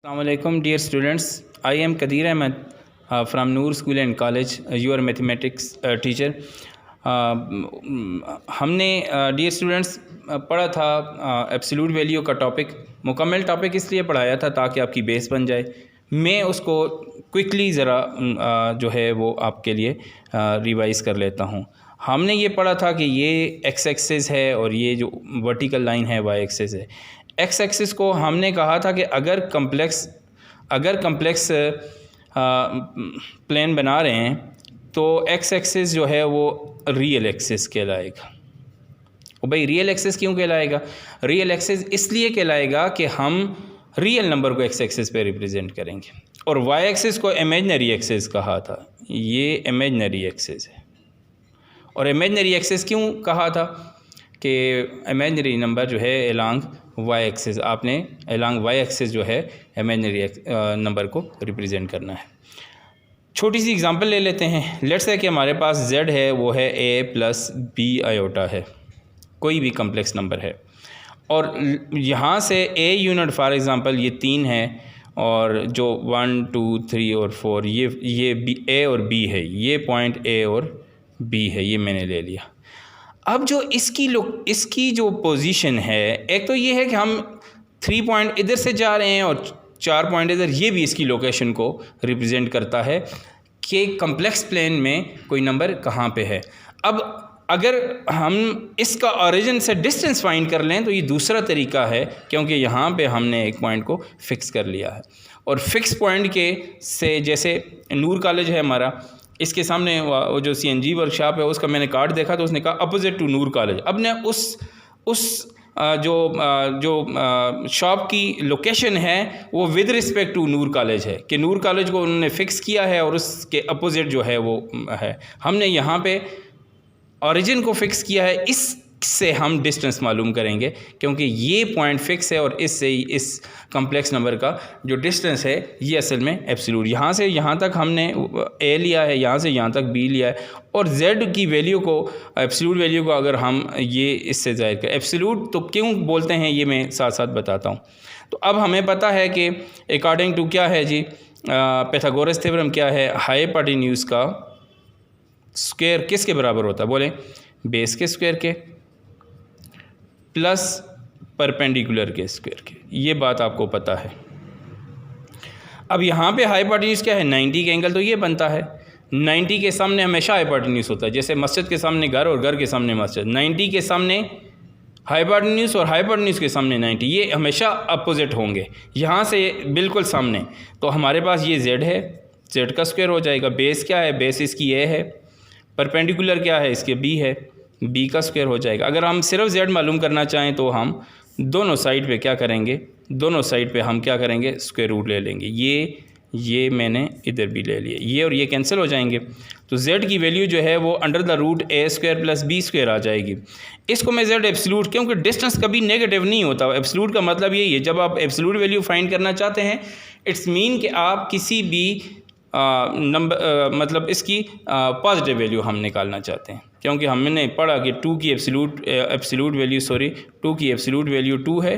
Assalamualaikum dear students, I am Kadir Ahmed from Noor School and College, your mathematics teacher. हमने dear students पढ़ा था absolute value का topic. मुकम्मल topic इसलिए पढ़ाया था ताकि आपकी बेस बन जाए। मैं उसको क्विकली ज़रा जो है वो आपके लिए रिवाइज़ कर लेता हूँ। हमने ये पढ़ा था कि ये एक्स एक्सिस है और ये जो वर्टिकल लाइन है वाई एक्सिस है। एक्स एक्सिस को हमने कहा था कि अगर कम्प्लेक्स प्लेन बना रहे हैं तो एक्स एक्सिस जो है वो रियल एक्सिस कहलाएगा। और भाई रियल एक्सिस क्यों कहलाएगा? रियल एक्सिस इसलिए कहलाएगा कि हम रियल नंबर को एक्स एक्सिस पे रिप्रेजेंट करेंगे। और वाई एक्सिस को इमेजिनरी एक्सिस कहा था, ये इमेजिनरी एक्सिस है। और इमेजिनरी एक्सिस क्यों कहा था कि इमेजिनरी नंबर जो है एलॉन्ग वाई एक्सिस, आपने एलॉन्ग वाई एक्सिस जो है इमेजिनरी नंबर को रिप्रेजेंट करना है। छोटी सी एग्जांपल ले लेते हैं। लेट्स से कि हमारे पास z है, वो है a प्लस b आयोटा है, कोई भी कम्प्लेक्स नंबर है। और यहाँ से a यूनिट फॉर एग्ज़ाम्पल ये 3 है और जो 1 2 3 और 4 ये a और b है, ये पॉइंट a और b है, ये मैंने ले लिया। अब जो इसकी जो पोजीशन है, एक तो ये है कि हम 3 पॉइंट इधर से जा रहे हैं और 4 पॉइंट इधर, ये भी इसकी लोकेशन को रिप्रेजेंट करता है कि कम्प्लेक्स प्लेन में कोई नंबर कहाँ पे है। अब अगर हम इसका ओरिजिन से डिस्टेंस फाइंड कर लें तो ये दूसरा तरीका है, क्योंकि यहाँ पे हमने एक पॉइंट को फिक्स कर लिया है। और फिक्स पॉइंट के से, जैसे नूर कॉलेज है हमारा, इसके सामने वो जो CNG वर्कशॉप है उसका मैंने कार्ड देखा तो उसने कहा अपोजिट टू नूर कॉलेज। अब ने उस जो शॉप की लोकेशन है वो with respect to Noor college है कि नूर कॉलेज को उन्होंने फ़िक्स किया है और उसके अपोजिट जो है वो है। हमने यहाँ पे ओरिजिन को फ़िक्स किया है, इससे हम डिस्टेंस मालूम करेंगे क्योंकि ये पॉइंट फिक्स है और इससे ही इस कम्प्लेक्स नंबर का जो डिस्टेंस है ये असल में एब्सोल्यूट, यहाँ से यहाँ तक हमने a लिया है, यहाँ से यहाँ तक b लिया है। और z की वैल्यू को, एब्सोल्यूट वैल्यू को अगर हम ये इससे ज़ाहिर करें, एब्सोल्यूट तो क्यों बोलते हैं ये मैं साथ साथ बताता हूँ। तो अब हमें पता है कि अकॉर्डिंग टू क्या है जी, पाइथागोरस थ्योरम क्या है, हाइपोटेन्यूज का स्क्वायर किसके बराबर होता है? बोलें, बेस के स्क्वायर के प्लस परपेंडिकुलर के स्क्वायर के। ये बात आपको पता है। अब यहाँ पे हाइपोटेन्यूज क्या है? 90 का एंगल तो ये बनता है। 90 के सामने हमेशा हाइपोटेन्यूज होता है, जैसे मस्जिद के सामने घर और घर के सामने मस्जिद। 90 के सामने हाइपोटेन्यूज और हाइपोटेन्यूज के सामने 90, ये हमेशा अपोजिट होंगे। यहाँ से बिल्कुल सामने तो हमारे पास ये z है, z का स्क्वायर हो जाएगा। बेस क्या है? बेस इसकी a है। परपेंडिकुलर क्या है? इसके b है, b का स्क्वायर हो जाएगा। अगर हम सिर्फ z मालूम करना चाहें तो हम दोनों साइड पे क्या करेंगे? दोनों साइड पे हम क्या करेंगे? स्क्वायर रूट ले लेंगे। ये मैंने इधर भी ले लिया, ये और ये कैंसिल हो जाएंगे। तो z की वैल्यू जो है वो under the root a square plus b square आ जाएगी। इसको मैं z एब्सोल्यूट, क्योंकि डिस्टेंस कभी नेगेटिव नहीं होता। एब्सोल्यूट का मतलब यही है, जब आप एब्सोल्यूट वैल्यू फाइंड करना चाहते हैं इट्स मीन कि आप किसी भी मतलब इसकी पॉजिटिव वैल्यू हम निकालना चाहते हैं, क्योंकि हमने पढ़ा कि 2 की एब्सोल्यूट वैल्यू 2 है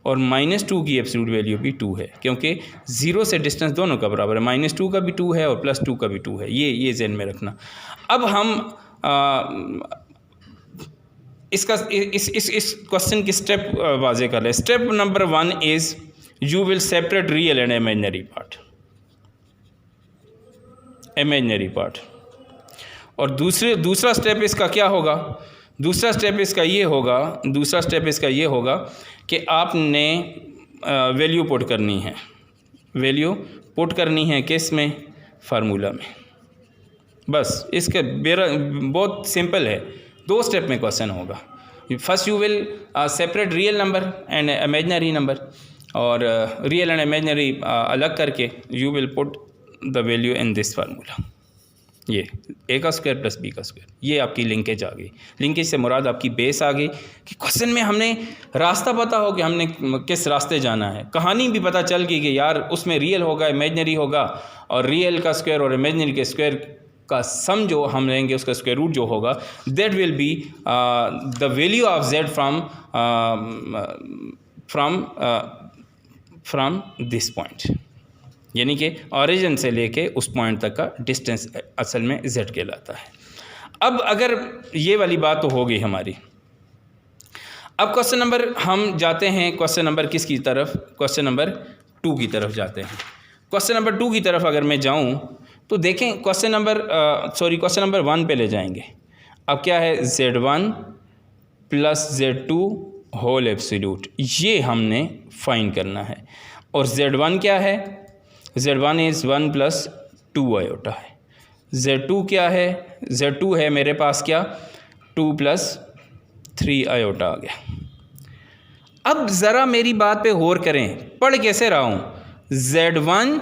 और -2 की एब्सोल्यूट वैल्यू भी 2 है, क्योंकि 0 से डिस्टेंस दोनों का बराबर है। -2 का भी 2 है और +2 का भी 2 है। ये ज़हन में रखना। अब हम इस क्वेश्चन की स्टेप वाज़े कर लें। Step number 1 is you will separate real and imaginary part. और दूसरा स्टेप इसका क्या होगा? दूसरा स्टेप इसका ये होगा कि आपने वैल्यू पुट करनी है किस में? फार्मूला में। बस इसके बहुत सिंपल है, 2 स्टेप में क्वेश्चन होगा। First you will separate real number and imaginary number, और रियल एंड इमेजिनरी अलग करके you will put the value in this formula. ये a का स्क्वायर प्लस b का स्क्वायर, ये आपकी लिंकेज आ गई। लिंकेज से मुराद आपकी बेस आ गई कि क्वेश्चन में हमने रास्ता पता हो कि हमने किस रास्ते जाना है। कहानी भी पता चल गई कि यार उसमें रियल होगा, इमेजिनरी होगा, और रियल का स्क्वायर और इमेजिनरी के स्क्वायर का सम जो हम लेंगे उसका स्क्वायर रूट जो होगा, that will be the value of z from from this point, यानी कि ओरिजिन से लेके उस पॉइंट तक का डिस्टेंस असल में z कहलाता है। अब अगर ये वाली बात तो हो गई हमारी, अब क्वेश्चन नंबर हम जाते हैं क्वेश्चन नंबर किसकी तरफ, क्वेश्चन नंबर 2 की तरफ जाते हैं। क्वेश्चन नंबर 2 की तरफ अगर मैं जाऊं तो देखें क्वेश्चन नंबर 1 पे ले जाएंगे। अब क्या है, Z1 plus Z2 whole absolute, ये हमने फाइंड करना है। और Z1 क्या है, Z1 इज़ 1 प्लस 2 आयोटा है। Z2 क्या है, Z2 है मेरे पास क्या, 2 प्लस 3 आयोटा आ गया। अब ज़रा मेरी बात पे गौर करें, पढ़ कैसे रहा हूँ, Z1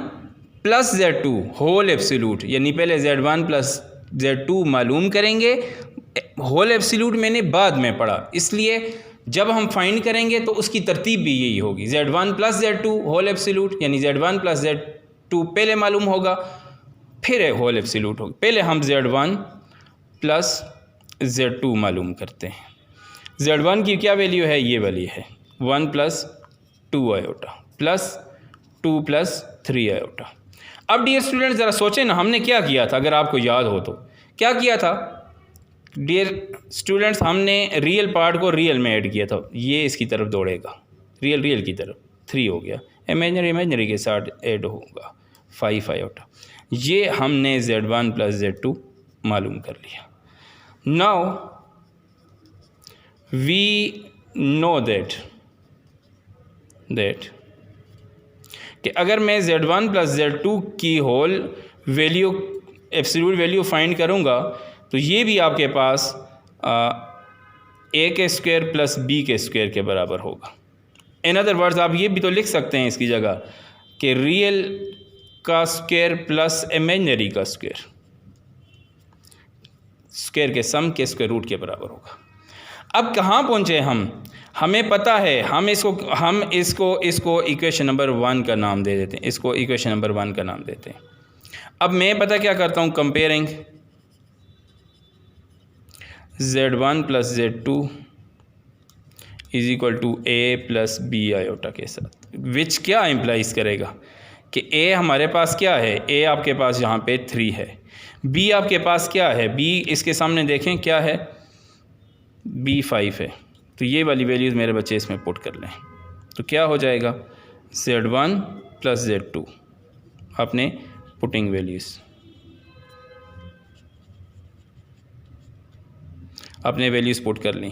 plus Z2 whole absolute, यानी पहले Z1 प्लस Z2 मालूम करेंगे, होल एब्सोल्यूट मैंने बाद में पढ़ा, इसलिए जब हम फाइंड करेंगे तो उसकी तरतीब भी यही होगी, Z1 plus Z2 whole absolute, यानी Z1 प्लस Z2 पहले मालूम होगा फिर होल एब्सोल्यूट होगा। पहले हम Z1 प्लस Z2 मालूम करते हैं। Z1 की क्या वैल्यू है, ये वाली है 1 plus 2 iota plus 2 plus 3 iota. अब डियर स्टूडेंट ज़रा सोचें ना, हमने क्या किया था, अगर आपको याद हो तो क्या किया था डियर स्टूडेंट्स, हमने रियल पार्ट को रियल में ऐड किया था, ये इसकी तरफ दौड़ेगा, रियल की तरफ 3 हो गया, इमेजनरी के साथ ऐड होगा 5 आयोटा। ये हमने Z1 प्लस Z2 मालूम कर लिया। नाउ वी नो दैट कि अगर मैं Z1 प्लस Z2 की whole value absolute value find करूँगा तो ये भी आपके पास a के स्क्वायर प्लस b के स्क्वायर के बराबर होगा। इन अदर वर्ड्स आप ये भी तो लिख सकते हैं इसकी जगह कि रियल का स्क्वायर प्लस इमेजिनरी का स्क्वायर, स्क्वायर के सम के स्क्वायर रूट के बराबर होगा। अब कहाँ पहुँचे हम, हमें पता है, हम इसको इक्वेशन नंबर 1 का नाम दे देते हैं, इसको इक्वेशन नंबर 1 का नाम देते हैं। अब मैं पता क्या करता हूँ, comparing Z1 plus Z2 is equal to A plus B iota के साथ, विच क्या इम्प्लाइज करेगा कि A हमारे पास क्या है, A आपके पास यहाँ पे 3 है, B आपके पास क्या है, B इसके सामने देखें क्या है, B 5 है, तो ये वाली वैल्यूज़ मेरे बच्चे इसमें पुट कर लें तो क्या हो जाएगा, Z1 प्लस Z2, आपने पुटिंग वैल्यूज़ अपने वैल्यूज़ पुट कर ली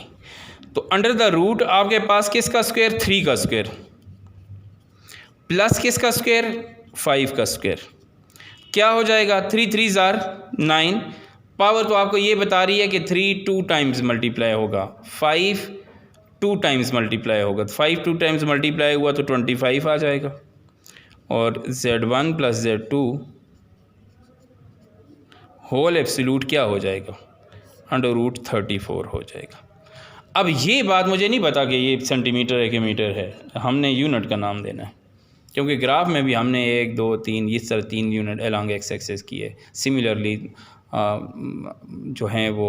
तो अंडर द रूट आपके पास किसका स्क्वायर, 3 का स्क्वायर प्लस किसका स्क्वायर, 5 का स्क्वायर, क्या हो जाएगा, 3 3 ज़ार 9, पावर तो आपको ये बता रही है कि 3 2 टाइम्स मल्टीप्लाई होगा, 5 2 टाइम्स मल्टीप्लाई होगा, 5 2 टाइम्स मल्टीप्लाई हुआ तो 25 आ जाएगा। और Z1 plus Z2 whole absolute क्या हो जाएगा, अंडर रूट 34 हो जाएगा। अब ये बात मुझे नहीं पता कि ये सेंटीमीटर है कि मीटर है, हमने यूनिट का नाम देना है, क्योंकि ग्राफ में भी हमने 1 2 3 इस तरह 3 यूनिट अलॉन्ग एक्स एक्सिस किए। सिमिलरली जो हैं वो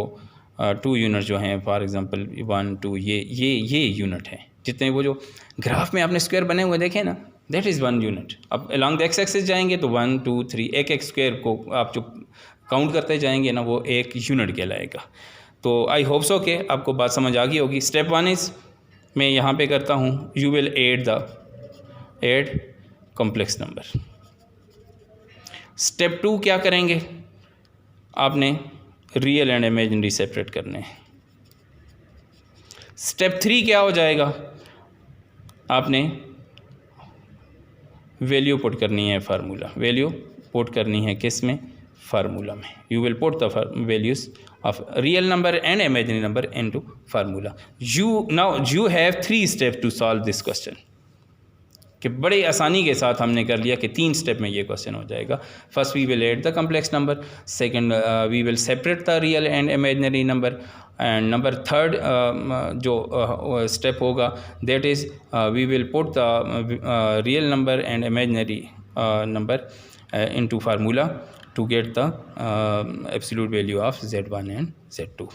2 यूनिट जो हैं, फॉर एग्जांपल 1 2, ये यूनिट हैं जितने वो जो ग्राफ में आपने स्क्वायर बने हुए देखें ना, दैट इज़ 1 यूनिट। अब अलॉन्ग द एक्स एक्सिस जाएंगे तो 1 2 3 एक स्क्वायर को आप जो काउंट करते जाएंगे ना, वो 1 यूनिट कहलाएगा। तो आई होप सो कि आपको बात समझ आ गई होगी। स्टेप 1 इज़ मैं यहाँ पे करता हूँ, you will add complex number. Step 2 क्या करेंगे, आपने रियल एंड इमेजिनरी सेपरेट करने हैं। स्टेप 3 क्या हो जाएगा, आपने वैल्यू पुट करनी है, फार्मूला वैल्यू पुट करनी है किस में, फार्मूला में। You will put the values of real number and imaginary number into formula. You have 3 step to solve this question, कि बड़ी आसानी के साथ हमने कर लिया कि 3 स्टेप में ये क्वेश्चन हो जाएगा। First we will add the complex number, second we will separate the real and imaginary number, and number 3 जो स्टेप होगा that is we will put the real number and imaginary number into formula to get the absolute value of Z1 and Z2।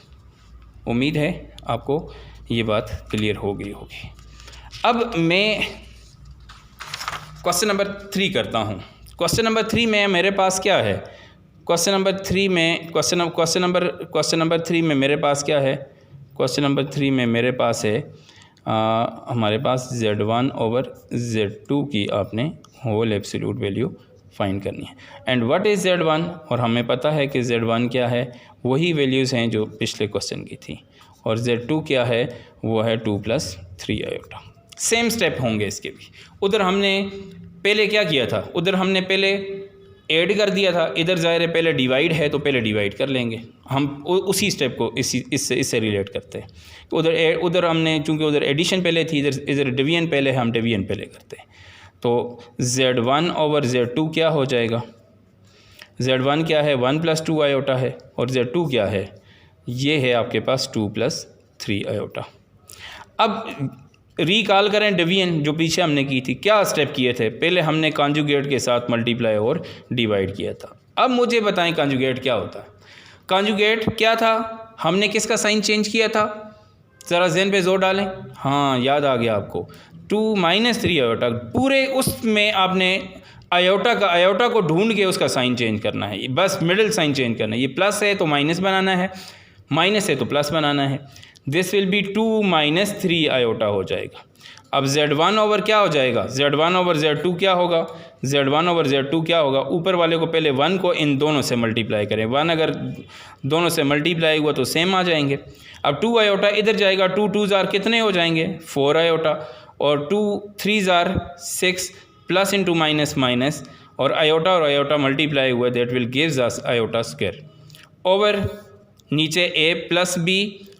उम्मीद है आपको ये बात clear हो गई होगी। अब मैं क्वेश्चन नंबर 3 करता हूँ। क्वेश्चन नंबर 3 में मेरे पास क्या है? क्वेश्चन नंबर 3 में मेरे पास क्या है? क्वेश्चन नंबर 3 में मेरे पास है हमारे पास Z1 ओवर Z2 की आपने होल एब्सोल्यूट वैल्यू फाइंड करनी है। And what is Z1? और हमें पता है कि Z1 क्या है, वही वैल्यूज़ हैं जो पिछले क्वेश्चन की थी। और Z2 क्या है, वो है 2 + 3 आयोटा। सेम स्टेप होंगे इसके भी। उधर हमने पहले क्या किया था? उधर हमने पहले ऐड कर दिया था, इधर ज़ाहिर है पहले डिवाइड है तो पहले डिवाइड कर लेंगे। हम उसी स्टेप को इससे रिलेट करते हैं। उधर हमने चूँकि उधर एडिशन पहले थी, इधर डिवीजन पहले है, हम डिवीजन पहले करते हैं। तो Z1 ओवर Z2 क्या हो जाएगा? Z1 क्या है? 1 + 2 आयोटा है। और Z2 क्या है? ये है आपके पास 2 + 3 आयोटा। अब रिकॉल करें डिवीजन जो पीछे हमने की थी, क्या स्टेप किए थे? पहले हमने कॉन्जुगेट के साथ मल्टीप्लाई और डिवाइड किया था। अब मुझे बताएं कॉन्जुगेट क्या होता है? कॉन्जुगेट क्या था? हमने किसका साइन चेंज किया था? ज़रा ज़हन पे जोर डालें। हाँ, याद आ गया आपको। 2 - 3 आयोटा, पूरे उसमें आपने आयोटा को ढूंढ के उसका साइन चेंज करना है। बस मिडिल साइन चेंज करना है। ये प्लस है तो माइनस बनाना है, माइनस है तो प्लस बनाना है। दिस विल बी 2 - 3 आयोटा हो जाएगा। अब Z1 ओवर क्या हो जाएगा? Z1 ओवर Z2 क्या होगा? Z1 ओवर Z2 क्या होगा? ऊपर वाले को पहले 1 को इन दोनों से मल्टीप्लाई करें। 1 अगर दोनों से मल्टीप्लाई हुआ तो सेम आ जाएंगे। अब 2 आयोटा इधर जाएगा, 2 2 ज़ार कितने हो जाएंगे? 4 आयोटा। और 2 3 ज़ार 6 प्लस इंटू माइनस माइनस, और आयोटा मल्टीप्लाई हुआ, that will gives us iota square over नीचे a + b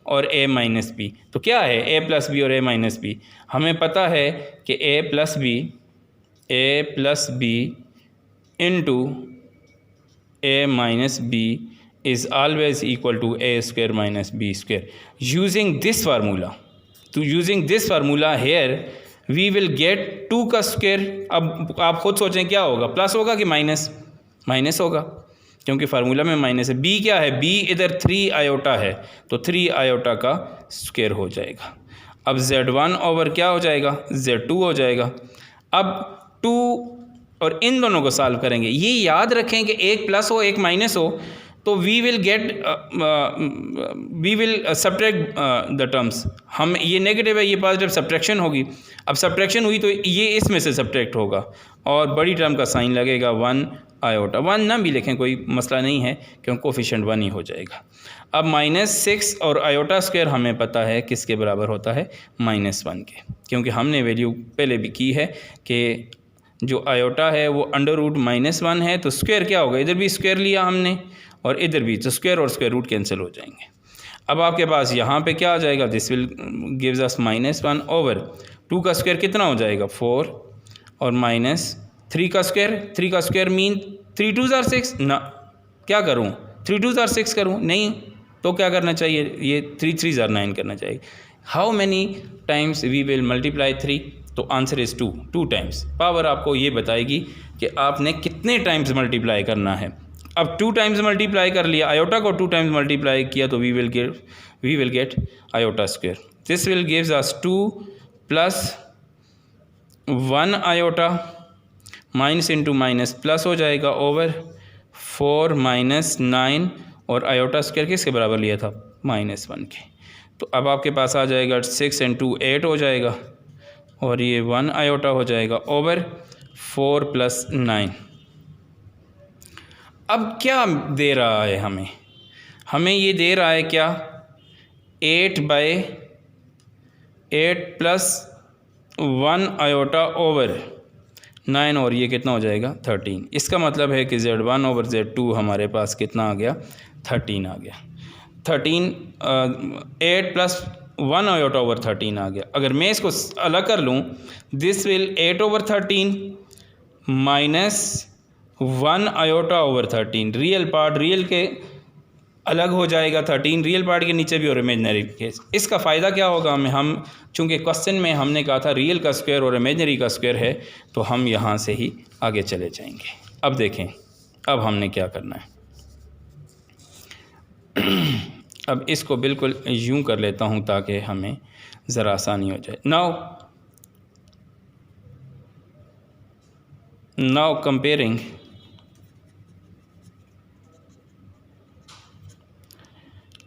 और a - b। तो क्या है a + b और a - b? हमें पता है कि a + b into a - b is always equal to a² - b²। using this formula here we will get 2 का स्क्वायर। अब आप खुद सोचें क्या होगा, प्लस होगा कि माइनस? माइनस होगा, क्योंकि फार्मूला में माइनस है। b क्या है? b इधर 3 आयोटा है, तो 3 आयोटा का स्क्वायर हो जाएगा। अब Z1 ओवर क्या हो जाएगा? Z2 हो जाएगा। अब 2 और इन दोनों को सॉल्व करेंगे। ये याद रखें कि एक प्लस हो एक माइनस हो तो we will subtract the terms. हम ये नेगेटिव है, ये पॉजिटिव, सब्ट्रैक्शन होगी। अब सब्ट्रैक्शन हुई तो ये इसमें से सब्ट्रैक्ट होगा और बड़ी टर्म का साइन लगेगा 1 आयोटा। 1 ना भी लिखें, कोई मसला नहीं है, क्योंकि कोफिशिएंट 1 ही हो जाएगा। अब -6 और आयोटा स्क्वायर हमें पता है किसके बराबर होता है? -1 के, क्योंकि हमने वैल्यू पहले भी की है कि जो आयोटा है वो √- -1 है, तो स्क्वायर क्या होगा? इधर भी स्क्वायर लिया हमने और इधर भी, तो स्क्वायर और स्क्वायर रूट कैंसिल हो जाएंगे। अब आपके पास यहाँ पे क्या आ जाएगा? This will gives us -1 over 2 का स्क्वायर कितना हो जाएगा? 4 और -3 का स्क्वायर। 3 का स्क्वायर मीन 3 2 ज़ार 6 ना, क्या करूँ? 3 2 ज़ार 6 करूँ? नहीं, तो क्या करना चाहिए? ये 3 3 ज़ार 9 करना चाहिए। How many times we will multiply 3? तो आंसर इज़ 2 टाइम्स। पावर आपको ये बताएगी कि आपने कितने टाइम्स मल्टीप्लाई करना है। अब 2 टाइम्स मल्टीप्लाई कर लिया, आयोटा को 2 टाइम्स मल्टीप्लाई किया, तो we will get iota square. This will gives us 2 + 1 आयोटा, माइनस इंटू माइनस प्लस हो जाएगा ओवर 4 - 9, और आयोटा स्क्वायर किसके बराबर लिया था? -1 के। तो अब आपके पास आ जाएगा 6 × 2 8 हो जाएगा, और ये 1 आयोटा हो जाएगा ओवर 4 + 9। अब क्या दे रहा है हमें? हमें ये दे रहा है क्या? 8/8 + 1 आयोटा ओवर 9, और ये कितना हो जाएगा? 13। इसका मतलब है कि Z1 ओवर Z2 हमारे पास कितना आ गया? 13 आ गया। 13 8 + 1 आयोटा ओवर 13 आ गया। अगर मैं इसको अलग कर लूँ, this will 8 over 13 -1 iota over 13। Real part real के अलग हो जाएगा, 13 रियल पार्ट के नीचे भी और इमेजनरी के। इसका फ़ायदा क्या होगा हमें? हम चूँकि क्वेश्चन में हमने कहा था रियल का स्क्वायर और इमेजनरी का स्क्वायर है, तो हम यहाँ से ही आगे चले जाएंगे। अब देखें, अब हमने क्या करना है। अब इसको बिल्कुल यूं कर लेता हूं ताकि हमें ज़रा आसानी हो जाए। Now now comparing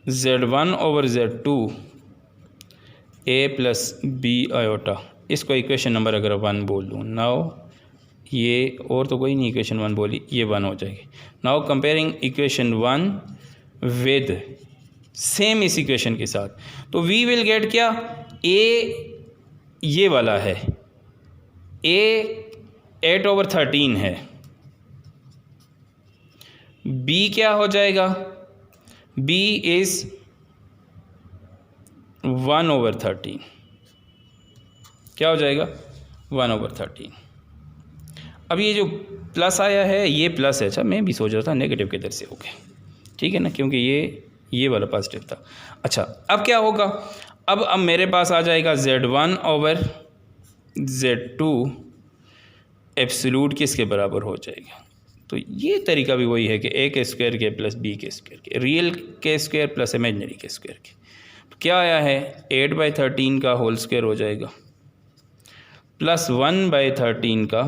Z1 over Z2 a plus B iota, इसको इक्वेशन नंबर अगर 1 बोल दूँ, नाउ ये और तो कोई नहीं इक्वेशन 1 बोली, ये 1 हो जाएगी। Now comparing equation 1 with same इस इक्वेशन के साथ, तो वी विल गेट क्या, a ये वाला है, a 8 ओवर 13 है, b क्या हो जाएगा, b इज़ 1 ओवर 13, क्या हो जाएगा 1 ओवर 13। अब ये जो प्लस आया है ये प्लस है, अच्छा मैं भी सोच रहा था नेगेटिव किधर से हो गया, ठीक है ना, क्योंकि ये वाला पॉजिटिव था। अच्छा अब क्या होगा, अब मेरे पास आ जाएगा Z1 ओवर Z2 एब्सोल्यूट किसके बराबर हो जाएगा, तो ये तरीका भी वही है कि a के स्क्वायर के प्लस b के स्क्वायर के, रियल के स्क्वायर प्लस इमेजनरी के स्क्वायर के। तो क्या आया है 8/13 का होल स्क्वायर हो जाएगा प्लस 1/13 का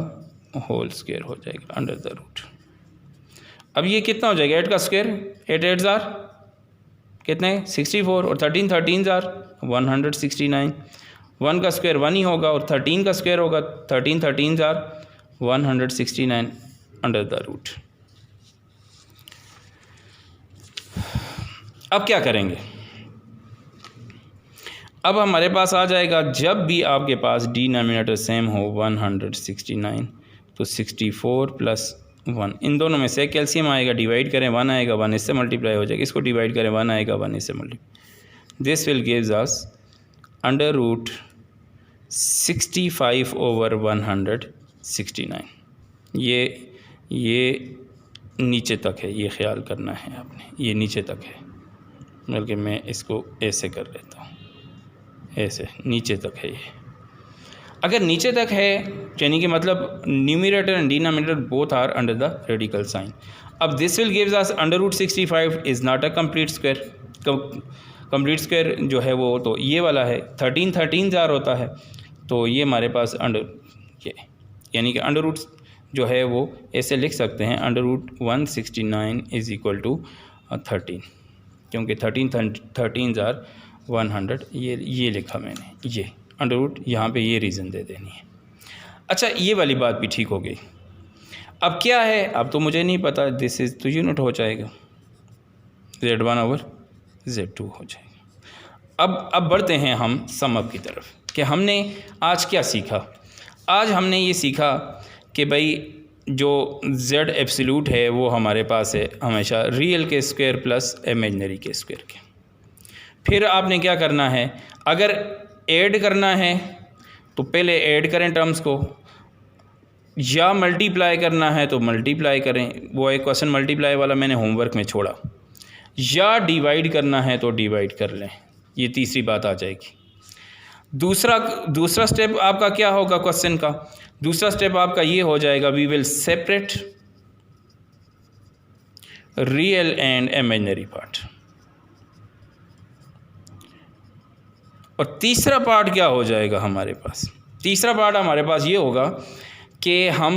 होल स्क्वायर हो जाएगा अंडर द रूट। अब ये कितना हो जाएगा 8 का स्क्वायर, 8 8 जार कितने 64 और 13 13 जार 169, 1 का स्क्वायर 1 ही होगा और 13 का स्क्वायर होगा 13 13 जार 169 अंडर द रूट। अब क्या करेंगे, अब हमारे पास आ जाएगा जब भी आपके पास डिनोमिनेटर सेम हो 169 तो 64 प्लस 1, इन दोनों में से कैल्शियम आएगा, डिवाइड करें 1 आएगा, 1 इससे मल्टीप्लाई हो जाएगा, इसको डिवाइड करें 1 आएगा, 1 इससे multiply, this will gives us under root 65 over 169। ये नीचे तक है, ये ख्याल करना है आपने, ये नीचे तक है, बल्कि मैं इसको ऐसे कर लेता हूँ, ऐसे नीचे तक है ये। अगर नीचे तक है यानी कि मतलब numerator and denominator both are under the radical sign. अब this will gives us under root 65 is not a complete square, complete square जो है वो तो ये वाला है, 13 13 जार होता है, तो ये हमारे पास अंडर ये यानी कि अंडर रूट जो है वो ऐसे लिख सकते हैं under root 169 is equal to 13, क्योंकि 13 जार 100, ये लिखा मैंने, ये अंडर रूट यहाँ पे ये रीज़न दे देनी है। अच्छा ये वाली बात भी ठीक हो गई। अब क्या है, अब तो मुझे नहीं पता, दिस इज़ तो यूनिट हो जाएगा, Z1 ओवर Z2 हो जाएगा। अब बढ़ते हैं हम सम अप की तरफ कि हमने आज क्या सीखा। आज हमने ये सीखा कि भाई जो Z एब्सोल्यूट है वो हमारे पास है हमेशा रियल के स्क्वायर प्लस इमेजनरी के स्क्वायर के। फिर आपने क्या करना है, अगर ऐड करना है तो पहले ऐड करें टर्म्स को, या मल्टीप्लाई करना है तो मल्टीप्लाई करें, वो एक क्वेश्चन मल्टीप्लाई वाला मैंने होमवर्क में छोड़ा, या डिवाइड करना है तो डिवाइड कर लें, ये तीसरी बात आ जाएगी। दूसरा स्टेप आपका क्या होगा क्वेश्चन का, दूसरा स्टेप आपका ये हो जाएगा, we will separate real and imaginary part. और तीसरा पार्ट क्या हो जाएगा हमारे पास, तीसरा पार्ट हमारे पास ये होगा कि हम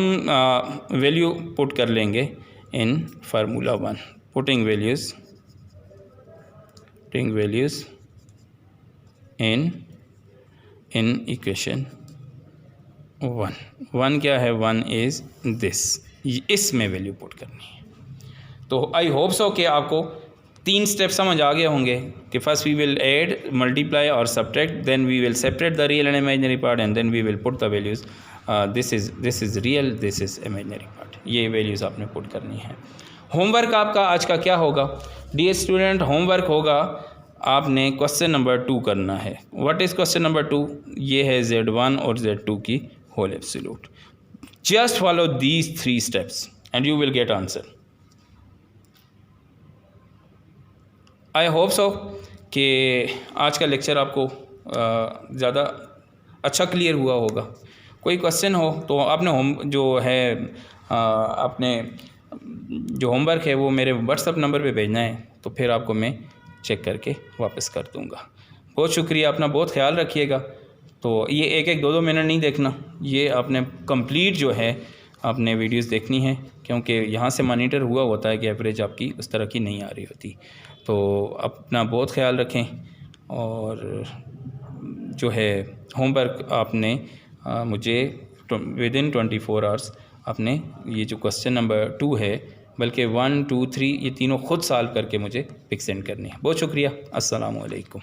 वैल्यू पुट कर लेंगे in formula 1, putting values in equation 1 क्या है, 1 इज़ दिस, इसमें वैल्यू पुट करनी है। तो आई होप सो कि आपको 3 स्टेप समझ आ गए होंगे कि first we will add, multiply और subtract, then we will separate the real and imaginary part and then we will put the values, this is real, this is imaginary part, ये values आपने put करनी है। Homework आपका आज का क्या होगा डियर स्टूडेंट, होमवर्क होगा आपने क्वेश्चन नंबर 2 करना है। व्हाट इज़ क्वेश्चन नंबर 2, ये है Z1 और Z2 की whole absolute. Just follow these 3 steps and you will get answer. I hope so कि आज का लेक्चर आपको ज़्यादा अच्छा क्लियर हुआ होगा। कोई क्वेश्चन हो तो आपने आपने जो होमवर्क है वो मेरे व्हाट्सएप नंबर पे भेजना है, तो फिर आपको मैं चेक करके वापस कर दूँगा। बहुत शुक्रिया, अपना बहुत ख्याल रखिएगा। तो ये 1-1 2-2 मिनट नहीं देखना, ये आपने कंप्लीट जो है आपने वीडियोस देखनी है, क्योंकि यहाँ से मॉनिटर हुआ होता है कि एवरेज आपकी उस तरह की नहीं आ रही होती। तो अपना बहुत ख्याल रखें, और जो है होमवर्क आपने मुझे विदिन 24 आवर्स आपने ये जो क्वेश्चन नंबर 2 है, बल्कि 1, 2, 3 ये तीनों ख़ुद सॉल्व करके मुझे पिक सेंड करनी है। बहुत शुक्रिया। अस्सलामु अलैकुम।